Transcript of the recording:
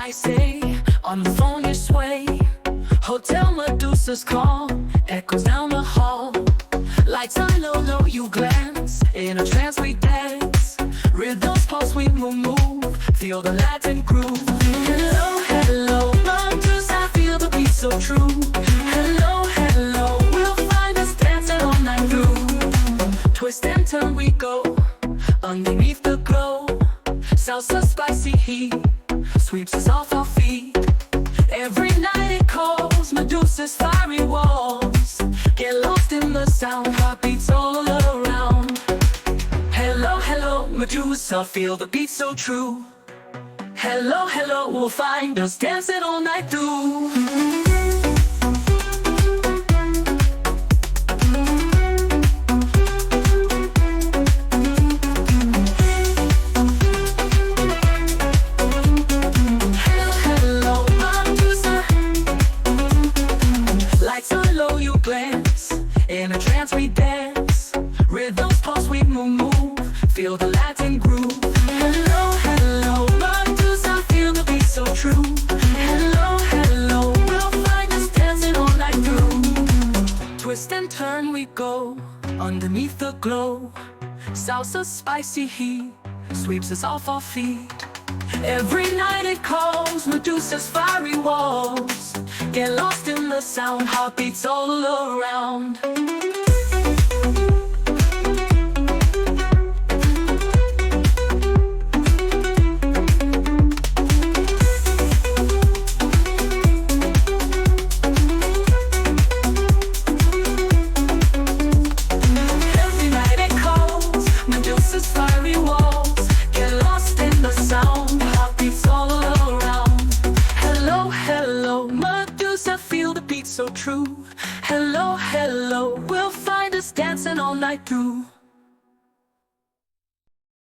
I say, on the phone you sway. Hotel Medusa's call echoes down the hall. Lights on low, low, you glance. In a trance we dance. Rhythms pulse, we move. Feel the Latin groove. Hello, hello, Medusa, feel the beat so true. Hello, hello, we'll find us dancing all night through. Twist and turn we go, underneath the glow. Salsa spicy heat sweeps us off our feet. Every night it calls Medusa's fiery walls. Get lost in the sound, heartbeats all around. Hello, hello, Medusa, feel the beat so true. Hello, hello, we'll find us dancing all night through. In a trance we dance, rhythms pulse we move, feel the Latin groove. Hello, hello, Medusa, feel the beat so true. Hello, hello, we'll find us dancing all night through. Twist and turn we go, underneath the glow. Salsa spicy heat sweeps us off our feet. Every night it calls Medusa's fiery walls. Get lost in the sound, heartbeats all around. Every night it calls Medusa's fiery walls. Get lost in the sound, heartbeats all around. Hello, hello, Medusa, feel the beat so true. Hello, hello, we'll find us dancing all night through.